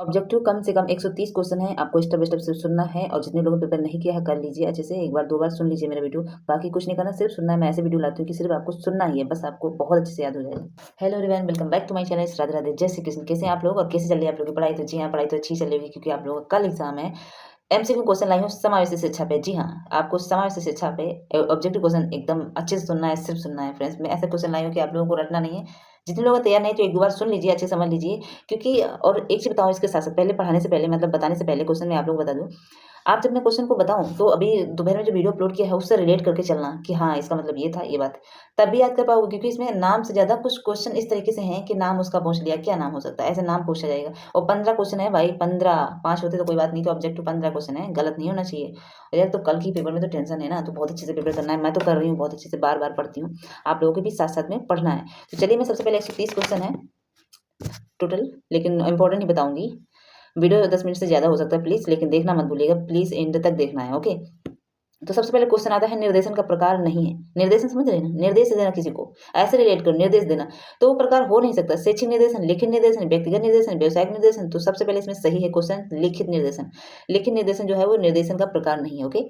Objective कम से कम 130 question है। आपको स्टेप बाय स्टेप से सुनना है और जितने लोगों ने प्रिपेयर नहीं किया है कर लीजिए अच्छे से। एक बार दो बार सुन लीजिए मेरा वीडियो, बाकी कुछ नहीं करना, सिर्फ सुनना है। मैं ऐसे वीडियो लाती हूँ कि सिर्फ आपको सुनना ही है, बस आपको बहुत अच्छे से याद हो जाएगा। Hello everyone, welcome back to my channel. Radhe Radhe, जय श्री कृष्ण। कैसे हैं आप लोग और कैसे चल रही है आप लोगों की पढ़ाई? तो जी हाँ, पढ़ाई तो अच्छी चल रही होगी क्योंकि आप लोगों का कल एग्जाम है। एमसीक्यू क्वेश्चन लाई हूँ समावेशी शिक्षा पे। जी हाँ, आपको समावेशी शिक्षा पे ऑब्जेक्टिव क्वेश्चन एकदम अच्छे से सुनना है, सिर्फ सुनना है फ्रेंड्स। मैं ऐसे क्वेश्चन लाई हूँ कि आप लोगों को रटना नहीं है। जितने लोग तैयार नहीं तो एक दो बार सुन लीजिए, अच्छे से समझ लीजिए। क्योंकि और एक चीज बताऊँ इसके साथ साथ, पहले पढ़ाने से पहले मतलब बताने से पहले क्वेश्चन मैं आप लोगों को बता दूँ। आप जब मैं क्वेश्चन को बताऊं तो अभी दोपहर में जो वीडियो अपलोड किया है उससे रिलेट करके चलना कि हाँ इसका मतलब ये था, ये बात तभी याद कर पाओगे। क्योंकि इसमें नाम से ज्यादा कुछ क्वेश्चन इस तरीके से हैं कि नाम उसका पूछ लिया, क्या नाम हो सकता है, ऐसे नाम पूछा जाएगा। और 15 क्वेश्चन है भाई, 15 5 होते तो कोई बात नहीं, तो ऑब्जेक्टिव 15 क्वेश्चन है, गलत नहीं होना चाहिए। और यार तो कल की पेपर में तो टेंशन है ना, तो बहुत अच्छे से प्रिपेयर करना है। मैं तो कर रही हूँ बहुत अच्छे से, बार बार पढ़ती हूँ। आप लोगों के भी साथ साथ में पढ़ना है। तो चलिए, मैं सबसे पहले 130 क्वेश्चन है टोटल, लेकिन इंपॉर्टेंट ही बताऊंगी। वीडियो 10 मिनट से ज़्यादा हो सकता है प्लीज़, लेकिन देखना मत भूलिएगा प्लीज़, एंड तक देखना है। ओके, तो सबसे पहले क्वेश्चन आता है निर्देशन का प्रकार नहीं है। निर्देशन समझ रहे हैं ना, निर्देश देना किसी को, ऐसे रिलेट करो, निर्देश देना। तो वो प्रकार हो नहीं सकता। शैक्षिक निर्देशन, लिखित निर्देशन, व्यक्तिगत निर्देशन, व्यवसायिक निर्देशन। तो सबसे पहले इसमें सही है क्वेश्चन लिखित निर्देशन। लिखित निर्देशन जो है वो निर्देशन का प्रकार नहीं है। ओके,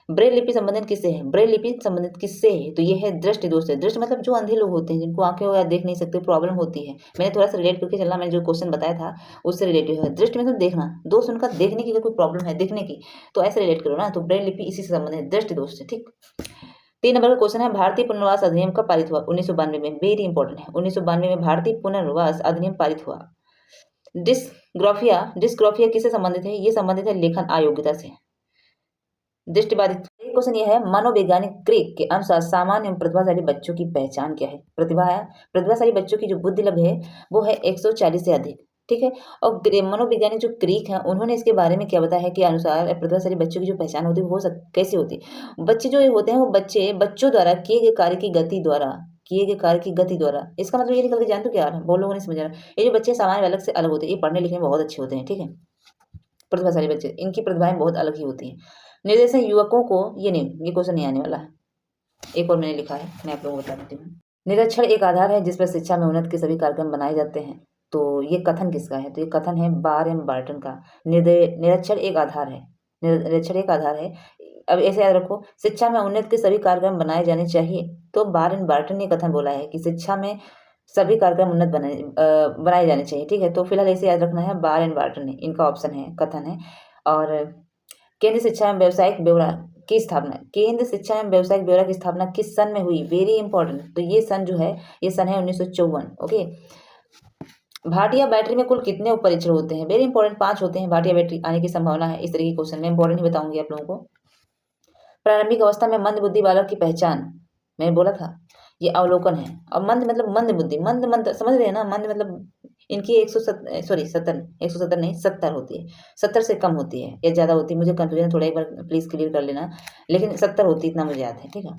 ब्रेल लिपि संबंधित किससे है? ब्रेल लिपि संबंधित किससे है? तो ये है दृष्टि दोष से। दृष्टि मतलब जो अंधे लोग होते हैं, जिनको आंखें वगैरह देख नहीं सकते, प्रॉब्लम होती है। मैंने थोड़ा सा रिलेट करके चलना, मैंने जो क्वेश्चन बताया था उससे रिलेटेड है। दृष्टि मतलब देखना, दोष उनका देखने की, अगर कोई प्रॉब्लम है देखने की तो ऐसे रिलेट करो ना। तो ब्रेल लिपि इसी से संबंधित है, दृष्टि दोष से। ठीक, 3 नंबर का क्वेश्चन है, भारतीय पुनर्वास अधिनियम कब पारित हुआ? 1992 में। वेरी इंपॉर्टेंट है, 1992 में भारतीय पुनर्वास अधिनियम पारित हुआ। डिस्ग्राफिया, डिस्ग्राफिया किससे संबंधित है? ये संबंधित है लेखन अयोग्यता से। दृष्टिबाधित। एक क्वेश्चन ये है, मनोवैज्ञानिक क्रिक के अनुसार सामान्य एवं प्रतिभाशाली बच्चों की पहचान क्या है? प्रतिभाशाली बच्चों की जो बुद्धि लब्ध है वो है 140 से अधिक। ठीक है, और मनोवैज्ञानिक जो क्रिक है उन्होंने इसके बारे में क्या बताया है कि अनुसार प्रतिभाशाली बच्चों की जो पहचान होती है वो कैसे होती है? बच्चे जो होते हैं वो बच्चों द्वारा किए गए कार्य की गति द्वारा, किए गए कार्य की गति द्वारा। इसका मतलब ये निकल के जानते हो क्या आ रहा है? बहुत लोगों ने समझा। ये जो बच्चे सामान्य बालक से अलग होते हैं, ये पढ़ने लिखने में बहुत अच्छे होते हैं। ठीक है, प्रतिभाशाली बच्चे, इनकी प्रतिभाएं बहुत अलग ही होती हैं। निर्देशन युवकों को, ये नहीं, ये क्वेश्चन नहीं आने वाला है। एक और मैंने लिखा है, मैं आप लोगों को बता देती हूँ। निरक्षर एक आधार है जिस पर शिक्षा में उन्नत के सभी कार्यक्रम बनाए जाते हैं। तो ये कथन किसका है? तो ये कथन है बार एम बार्टन का। निरक्षर एक आधार है, निरक्षर एक आधार है। अब ऐसे याद रखो, शिक्षा में उन्नत के सभी कार्यक्रम बनाए जाने चाहिए। तो बार एंड बार्टन ने कथन बोला है कि शिक्षा में सभी कार्यक्रम उन्नत बनाए जाने चाहिए। ठीक है, तो फिलहाल ऐसे याद रखना है, बार एंड बार्टन ने, इनका ऑप्शन है, कथन है। और केंद्रीय शिक्षा एवं व्यावसायिक ब्यौरा की स्थापना, केंद्र शिक्षा एवं व्यावसायिक ब्यौरा की स्थापना किस सन में हुई? Very important. तो ये सन जो है, ये सन है 1954। ओके, भाटिया बैटरी में कुल कितने उप परीक्षण होते हैं? वेरी इंपॉर्टेंट, 5 होते हैं। भाटिया बैटरी आने की संभावना है, इस तरीके के क्वेश्चन में इंपॉर्टेंट ही बताऊंगी आप लोगों को। प्रारंभिक अवस्था में मंद बुद्धि बालक की पहचान, मैंने बोला था ये अवलोकन है। और मंद मतलब मंद बुद्धि, मंद मंद समझ रहे हैं ना, मंद मतलब इनकी 170 नहीं 70 होती है। 70 से कम होती है या ज़्यादा होती है, मुझे कंफ्यूजन थोड़ा, एक बार प्लीज़ क्लियर कर लेना। लेकिन 70 होती है, इतना मुझे याद है। ठीक है,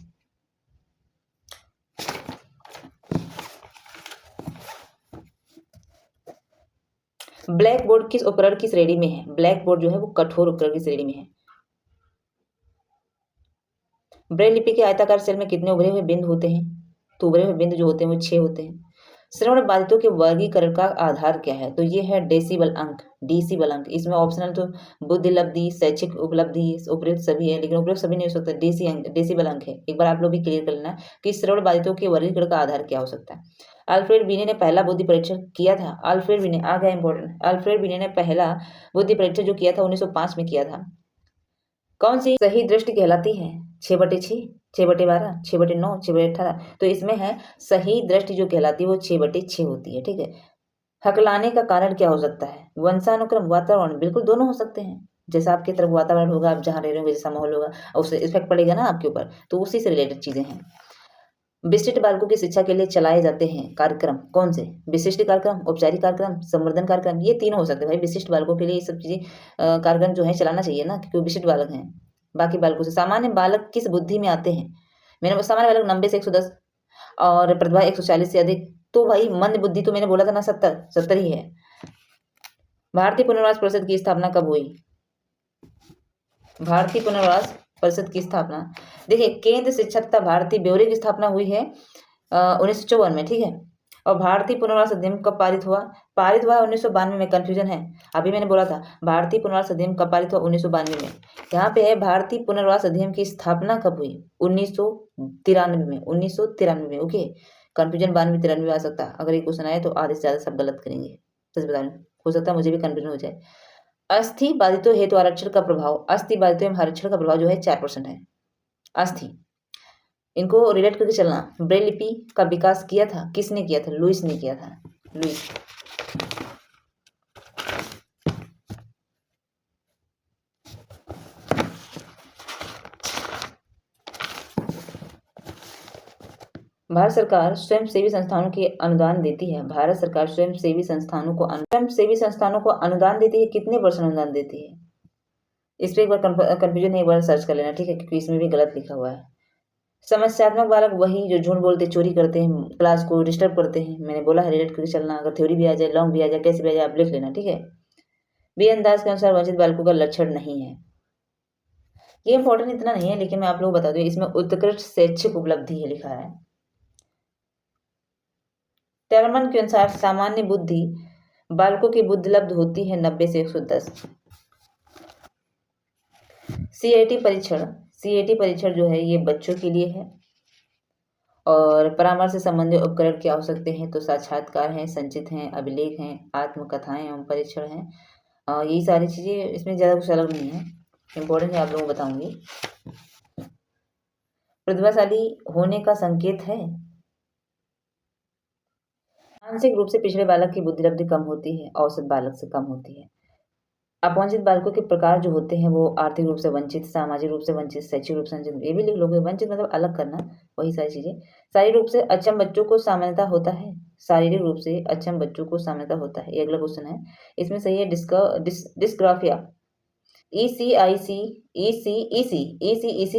ब्लैक बोर्ड किस उपकरण की श्रेणी में है? ब्लैक बोर्ड जो है वो कठोर उपकरण की श्रेणी में है। ब्रेल लिपि के आयताकार सेल में कितने उभरे हुए बिंदु होते हैं? तो उभरे हुए बिंदु जो होते हैं वो 6 होते हैं। श्रवण बाधितों के वर्गीकरण का आधार क्या है? तो ये है डेसिबल अंक, डेसिबल अंक। इसमें ऑप्शनल तो बुद्धि लब्धि, शैक्षिक उपलब्धि, उपयुक्त सभी है, लेकिन उपयुक्त सभी नहीं हो सकता। डेसिबल अंक है। एक बार आप लोग भी क्लियर कर लेना कि श्रवण बाधितों के वर्गीकरण का आधार क्या हो सकता है। अल्फ्रेड बीने ने पहला बुद्धि परीक्षण किया था। अल्फ्रेड बीने आ गया इंपॉर्टेंट। अल्फ्रेड बीने ने पहला बुद्धि परीक्षण जो किया था 1905 में किया था। कौन सी सही दृष्टि कहलाती है? 6/6, 6/12, 6/9, 6/18। तो इसमें है सही दृष्टि जो कहलाती है वो 6/6 होती है। ठीक है, हकलाने का कारण क्या हो सकता है? वंशानुक्रम, वातावरण, बिल्कुल दोनों हो सकते हैं। जैसा आपकी तरफ वातावरण होगा, आप जहाँ रह रहे होंगे, जैसा माहौल होगा, उससे इफेक्ट पड़ेगा ना आपके ऊपर, तो उसी से रिलेटेड चीजें हैं। विशिष्ट बालकों की शिक्षा के लिए चलाए जाते हैं कार्यक्रम कौन से? विशिष्ट कार्यक्रम, औपचारिक कार्यक्रम, संवर्धन कार्यक्रम, ये तीनों हो सकते हैं भाई। विशिष्ट बालकों के लिए ये सब चीजें कार्यक्रम जो है चलाना चाहिए ना, क्योंकि वो विशिष्ट बालक हैं बाकी बालकों से। सामान्य बालक किस बुद्धि में आते हैं? मैंने सामान्य बालक 90 से 110 और प्रतिभा 140 से अधिक। तो भाई मंद बुद्धि तो मैंने बोला था ना, 70 ही है। भारतीय पुनर्वास परिषद की स्थापना कब हुई? भारतीय पुनर्वास परिषद की स्थापना, देखिए, केंद्र शिक्षा तथा भारतीय ब्यूरो की स्थापना हुई है 1954 में। ठीक है, और भारतीय पुनर्वास अधिनियम कब पारित हुआ? पारित हुआ 1992 में। कंफ्यूजन है, अभी मैंने बोला था भारतीय पुनर्वास अधिनियम कब पारित हुआ? 1992 में। यहाँ पे है भारतीय पुनर्वास अधिनियम की स्थापना कब हुई? 1993 में। 1993 में। ओके, कंफ्यूजन 92-93 आ सकता है। अगर ये क्वेश्चन आए तो आधे से ज्यादा सब गलत करेंगे, सच बता रही हूँ। हो सकता है मुझे भी कंफ्यूजन हो जाए। अस्थि बाधितों हेतु आरक्षण का प्रभाव, अस्थि बाधितों में आरक्षण का प्रभाव जो है 4% है। अस्थि, इनको रिलेट करके चलना। ब्रेल लिपि का विकास किया था, किसने किया था? लुईस ने किया था, लुईस। भारत सरकार स्वयं सेवी संस्थानों की अनुदान देती है। भारत सरकार स्वयं सेवी संस्थानों को अनुदान देती है। कितने % अनुदान देती है? इस पे एक बार कंफ्यूजन है, एक बार सर्च कर लेना, ठीक है, क्योंकि इसमें भी गलत लिखा हुआ है। समस्यात्मक बालक वही जो झूठ बोलते, चोरी करते हैं, क्लास को डिस्टर्ब करते हैं। मैंने बोला है रिलेट करके चलना। अगर थ्योरी भी आ जाए, लॉन्ग भी आ जाए, कैसे भी आ जाए, आप लिख लेना, ठीक है। बी अंदाज के अनुसार वंचित बालकों का लक्षण नहीं है। ये इंपॉर्टेंट इतना नहीं है, लेकिन मैं आप लोगों को बता दूं, इसमें उत्कृष्ट शैक्षिक उपलब्धि है लिखा है। टर्मन के अनुसार सामान्य बुद्धि बालकों की बुद्धि लब्ध होती है 90 से 110। सीएटी परीक्षण जो है ये बच्चों के लिए है। और परामर्श से संबंधित उपकरण क्या हो सकते हैं? तो साक्षात्कार हैं, संचित हैं, अभिलेख हैं, आत्मकथाएं एवं परीक्षण हैं। यही सारी चीजें, इसमें ज्यादा कुछ अलग नहीं है। इम्पोर्टेंट है, आप लोगों को बताऊंगी। प्रतिभाशाली होने का संकेत है। मानसिक रूप से पिछड़े बालक की बुद्धि लब्धि कम होती है, औसत बालक से कम होती है। अपवंचित बालकों के प्रकार जो होते हैं वो आर्थिक रूप से वंचित, सामाजिक रूप से वंचित, शैक्षिक रूप से वंचित, ये भी लिख लोगे। वंचित मतलब अलग करना, वही सारी चीजें। शारीरिक रूप से अक्षम बच्चों को सामान्यता होता है। शारीरिक रूप से अक्षम बच्चों को सामान्यता होता है। ये अगला क्वेश्चन है, इसमें सही है डिस्ग्राफिया। ईसी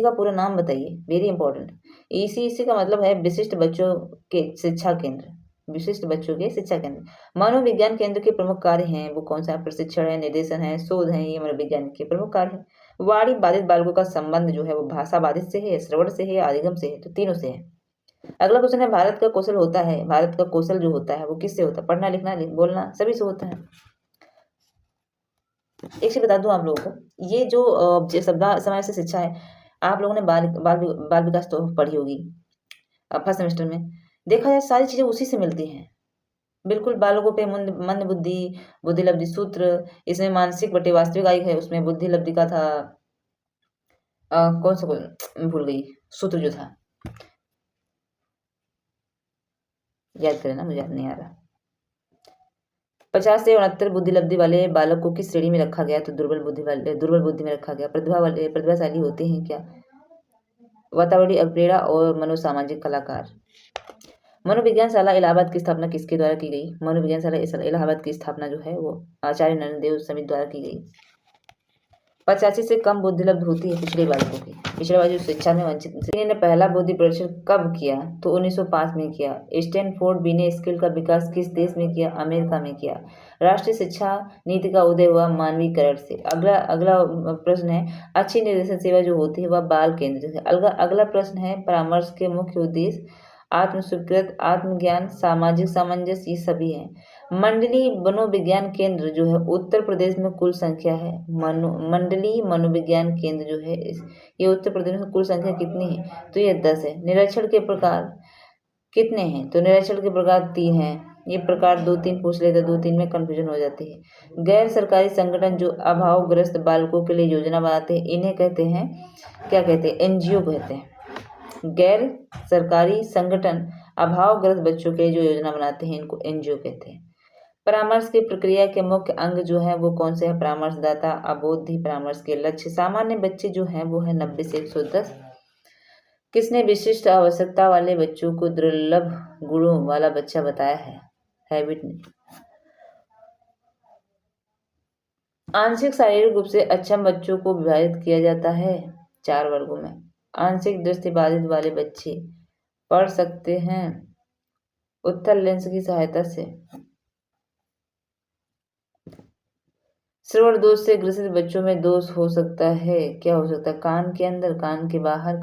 का पूरा नाम बताइए, वेरी इंपॉर्टेंट। ईसी का मतलब है विशिष्ट बच्चों के शिक्षा केंद्र। विशिष्ट बच्चों के शिक्षा केंद्र। मनोविज्ञान केंद्र के प्रमुख कार्य हैं, वो कौन सा? प्रशिक्षण है, निर्देशन है, शोध है, ये मनोविज्ञान के प्रमुख कार्य है। वाणी बाधित बालकों का संबंध जो है वो भाषा बाधित से है, श्रवण से है, आदिगम से है, तो तीनों से है। अगला क्वेश्चन है, भारत का कौशल होता है, भारत का कौशल जो होता है वो किससे होता है? पढ़ना लिखना बोलना सभी से होता है। एक चीज बता दूं आप लोगों को, ये जो समय से शिक्षा है, आप लोगों ने बाल विकास तो पढ़ी होगी फर्स्ट सेमेस्टर में। देखा जाए सारी चीजें उसी से मिलती हैं। बिल्कुल बालकों पे मंद बुद्धि, बुद्धि लब्धि सूत्र, इसमें मानसिक बटे वास्तविक आयु है, उसमें बुद्धि लब्धि का था कौन सा भूल गई सूत्र जो था, याद करें ना, मुझे याद नहीं आ रहा। 50 से 69 बुद्धि लब्धि वाले बालक को किस श्रेणी में रखा गया? तो दुर्बल बुद्धि में रखा गया। प्रतिभाशाली होते हैं क्या? वातावरणीय अप्रेरणा और मनोसामाजिक कलाकार। मनोविज्ञान शाला इलाहाबाद की स्थापना किसके द्वारा की गई? मनोविज्ञान शाला इलाहाबाद की स्थापना जो है वो आचार्य नरेंद्र देव समिति द्वारा की गई। 85 से कम बुद्धि लब्ध होती है पिछड़े बालकों की। पिछड़े बालक शिक्षा में वंचित ने पहला बुद्धि परीक्षण कब किया? तो 1905 में किया। स्टैनफोर्ड बिने स्किल का विकास किस देश में किया? अमेरिका में किया। राष्ट्रीय शिक्षा नीति का उदय हुआ मानवीकरण से। अगला प्रश्न है, अच्छी निर्देशन सेवा जो होती है वह बाल केंद्रित है। अगला प्रश्न है, परामर्श के मुख्य उद्देश्य आत्मस्वीकृत, आत्मज्ञान, सामाजिक सामंजस्य, ये सभी है। मंडली मनोविज्ञान केंद्र जो है उत्तर प्रदेश में कुल संख्या है। मंडली मनोविज्ञान केंद्र जो है ये उत्तर प्रदेश में कुल संख्या कितनी है? तो ये 10 है। निरीक्षण के प्रकार कितने हैं? तो निरीक्षण के प्रकार 3 हैं। ये प्रकार 2-3 पूछ लेते, 2-3 में कंफ्यूजन हो जाती है। गैर सरकारी संगठन जो अभावग्रस्त बालकों के लिए योजना बनाते हैं, इन्हें कहते हैं, क्या कहते हैं? एनजीओ कहते हैं। गैर सरकारी संगठन अभावग्रस्त बच्चों के लिए जो योजना बनाते हैं इनको एनजीओ कहते हैं। परामर्श की प्रक्रिया के मुख्य अंग जो है वो कौन से है? परामर्शदाता, अबोधी, परामर्श के लक्ष्य। सामान्य बच्चे जो है वो है 90 से 110। किसने विशिष्ट आवश्यकता वाले बच्चों को दुर्लभ गुणों वाला बच्चा बताया है? हैबिट ने। आंशिक शारीरिक रूप से अक्षम बच्चों को विभाजित किया जाता है 4 वर्गों में। आंशिक दृष्टि बाधित वाले बच्चे पढ़ सकते हैं उत्तल लेंस की सहायता से। श्रवण दोष से ग्रसित बच्चों में दोष हो सकता है, क्या हो सकता है? कान के अंदर, कान के बाहर,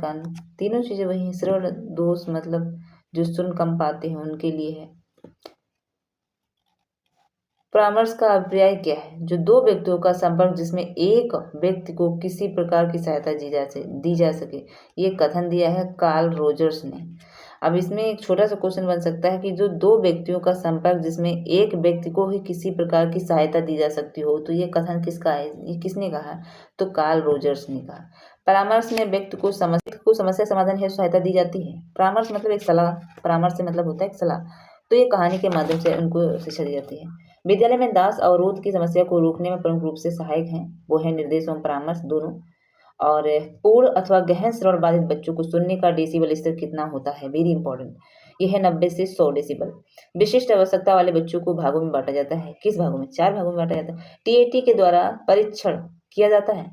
तीनों चीजें वही हैं। श्रवण दोष मतलब जो सुन कम पाते हैं उनके लिए है। परामर्श का अभिप्राय क्या है? जो दो व्यक्तियों का संपर्क जिसमें एक व्यक्ति को किसी प्रकार की सहायता दी जा सके, ये कथन दिया है कार्ल रोजर्स ने। अब इसमें एक छोटा सा क्वेश्चन बन सकता है कि जो दो व्यक्तियों का संपर्क जिसमें एक व्यक्ति को ही किसी प्रकार की सहायता दी जा सकती हो, तो ये कथन किसका है? ये किसने कहा? तो कार्ल रोजर्स ने कहा। परामर्श में व्यक्ति को समस्या समाधान हेतु सहायता दी जाती है। परामर्श मतलब एक सलाह, परामर्श से मतलब होता है एक सलाह। तो ये कहानी के माध्यम से उनको शिक्षा दी जाती है। विद्यालय में दास अवरोध की समस्या को रोकने में प्रमुख रूप से सहायक हैं, वो है निर्देश एवं परामर्श दोनों। और पूर्ण अथवा गहन श्रवण बाधित बच्चों को सुनने का डेसिबल स्तर कितना होता है? वेरी इंपॉर्टेंट, यह है 90 से 100 डेसिबल। विशिष्ट आवश्यकता वाले बच्चों को भागों में बांटा जाता है। किस भागों में? 4 भागों में बांटा जाता है। टीएटी के द्वारा परीक्षण किया जाता है।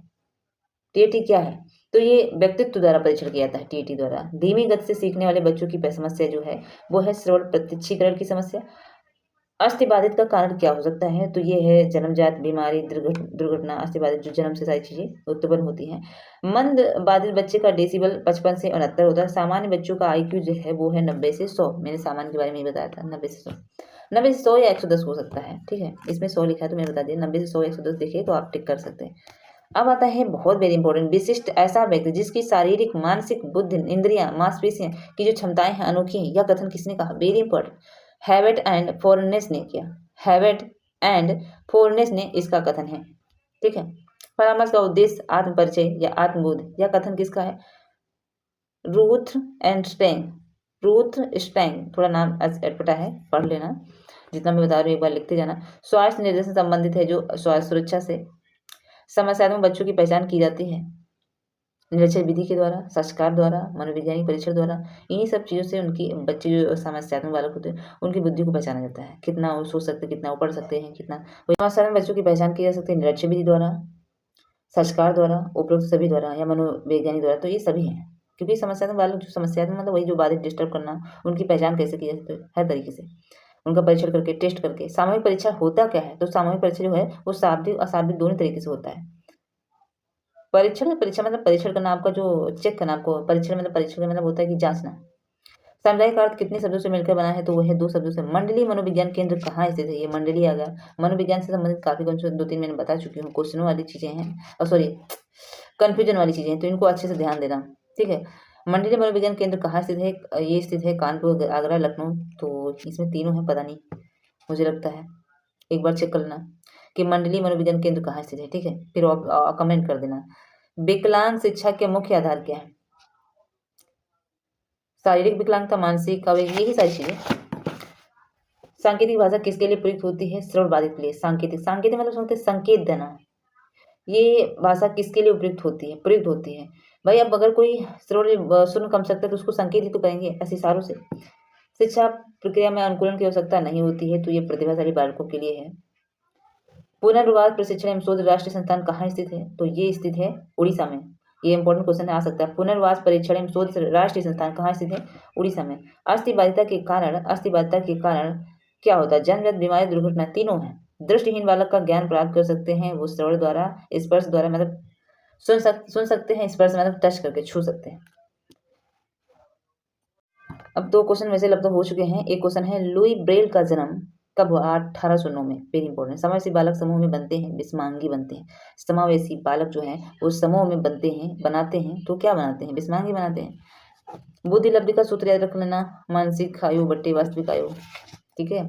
टीएटी क्या है? तो ये व्यक्तित्व द्वारा परीक्षण किया जाता है टीएटी द्वारा। धीमी गति से सीखने वाले बच्चों की समस्या जो है वो है श्रवण प्रत्यक्षीकरण की समस्या। अस्थिबाधित का कारण क्या हो सकता है? तो ये है जन्मजात बीमारी, दुर्घटना। अस्थिबाधित जो जन्म से सारी चीजें उत्पन्न होती हैं। मंद बाधित बच्चे का डेसिबल 55 से 69 होता है। सामान्य बच्चों का आईक्यू जो है वो है 90 से 100। मैंने सामान्य के बारे में ही बताया था, 90 से 100। 90 से 100 या 110 हो सकता है, ठीक है। इसमें 100 लिखा है तो मैंने बता दिया। 90 से 100 110 देखिए तो आप टिक कर सकते हैं। अब आता है बहुत वेरी इंपॉर्टेंट, विशिष्ट ऐसा व्यक्ति जिसकी शारीरिक, मानसिक, बुद्धि, इंद्रियां, मांसपेशियां की जो क्षमताएं हैं अनोखी हैं। यह कथन किसने कहा? वेरी इंपॉर्टेंट, हैवेट एंड फोर्नेस ने किया। हैवेट एंड फोर्नेस ने इसका कथन है, ठीक है। परामर्श का उद्देश्य आत्म परिचय या आत्मबोध। यह कथन किसका है? Ruth and Stang. Ruth Stang, थोड़ा नाम अटपटा है, पढ़ लेना। जितना मैं बता रही हूँ एक बार लिखते जाना। स्वास्थ्य निर्देशन संबंधित है, जो स्वास्थ्य सुरक्षा से समस्यात्मक बच्चों की पहचान की जाती है निरीक्षण विधि के द्वारा, संस्कार द्वारा, मनोवैज्ञानिक परीक्षण द्वारा। इन्हीं सब चीज़ों से उनकी बच्चे जो समस्यात्मक बालक होते हैं उनकी बुद्धि को पहचाना जाता है, कितना वो सोच सकते हैं, कितना वो पढ़ सकते हैं, कितना। समस्यात्मक बच्चों की पहचान की जा सकती है निरीक्षण विधि द्वारा, संस्कार द्वारा, उपरोक्त सभी द्वारा या मनोवैज्ञानिक द्वारा। तो ये सभी हैं, क्योंकि समस्यात्मक बालक जो समस्यात्मक मतलब वही जो बाधित डिस्टर्ब करना, उनकी पहचान कैसे की जा सकती है? हर तरीके से उनका परीक्षण करके, टेस्ट करके। सामूहिक परीक्षा होता क्या है? तो सामूहिक परीक्षा जो है वो शाब्दिक अशाब्दिक दोनों तरीके से होता है। परीक्षा मतलब परीक्षण करना, आपका जो चेक करना, आपको परीक्षण मतलब परीक्षण का मतलब होता है कि जांचना। सामुदायिक का अर्थ कितने शब्दों से मिलकर बना है? तो वह है 2 शब्दों से। मंडली मनोविज्ञान केंद्र कहाँ स्थित है? ये मंडली आ गया। मनोविज्ञान से संबंधित काफी कौन 2-3 मैंने बता चुकी हूँ, क्वेश्चनों वाली चीजें हैं, और सॉरी कंफ्यूजन वाली चीजें हैं, तो इनको अच्छे से ध्यान देना, ठीक है। मंडली मनोविज्ञान केंद्र कहाँ स्थित है? ये स्थित है कानपुर, आगरा, लखनऊ। तो इसमें तीनों है, पता नहीं, मुझे लगता है एक बार चेक कर लेना कि मंडली मनोविज्ञान केंद्र कहाँ स्थित है, ठीक है। फिर कमेंट कर देना। विकलांग शिक्षा के मुख्य आधार क्या है? शारीरिक विकलांगता, मानसिक आवेग, यही सारी चीजें। सांकेतिक भाषा किसके लिए प्रयुक्त होती है? श्रवण बाधित के लिए। सांकेतिक मतलब समझते संकेत देना। ये भाषा किसके लिए प्रयुक्त होती है? भाई अब अगर कोई श्रवण सुन कम सकता है तो उसको संकेत ही तो करेंगे, ऐसे इशारों से। शिक्षा प्रक्रिया में अनुकूलन की आवश्यकता नहीं होती है, तो ये प्रतिभाशाली बालकों के लिए है। पुनर्वास प्रशिक्षण एवं शोध राष्ट्रीय संस्थान कहाँ स्थित है? तो ये स्थित है उड़ीसा में। ये इंपॉर्टेंट क्वेश्चन आ सकता है। पुनर्वास परीक्षण एवं शोध राष्ट्रीय संस्थान कहाँ स्थित है? उड़ीसा में। अस्थिबाधिता के कारण क्या होता है? जन्मजात बीमारी, दुर्घटना, तीनों है। दृष्टिहीन बालक का ज्ञान प्राप्त कर सकते हैं वो श्रवण द्वारा, स्पर्श द्वारा, मतलब सुन सकते हैं, स्पर्श मतलब टच करके छू सकते हैं। अब 2 क्वेश्चन वैसे लगभग हो चुके हैं। एक क्वेश्चन है लुई ब्रेल का जन्म कब हुआ? 1809 में। Very important. समावेशी बालक समूह में बनते हैं, विस्मांगी बनते हैं। समावेशी बालक जो है वो समूह में बनाते हैं, तो क्या बनाते हैं? विस्मांगी बनाते हैं। बुद्धि लब्धि का सूत्र याद रख लेना, मानसिक आयु बट्टे वास्तविक आयु, ठीक है।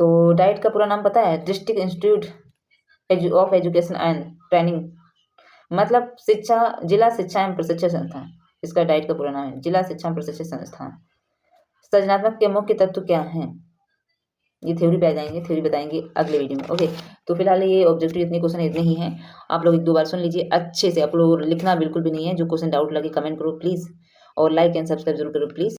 तो डाइट का पूरा नाम पता है? District institute of education and training, मतलब जिला शिक्षा एवं प्रशिक्षण संस्थान। इसका डाइट का पूरा नाम है जिला शिक्षा एवं प्रशिक्षण संस्थान। सृजनात्मक के मुख्य तत्व क्या हैं? ये थ्योरी पे आ जाएंगे, थ्योरी बताएंगे अगले वीडियो में, ओके। तो फिलहाल ये ऑब्जेक्टिव इतने क्वेश्चन इतने ही हैं। आप लोग 1-2 बार सुन लीजिए अच्छे से। आप लोग लिखना बिल्कुल भी नहीं है, जो क्वेश्चन डाउट लगे कमेंट करो प्लीज़, और लाइक एंड सब्सक्राइब जरूर करो प्लीज़।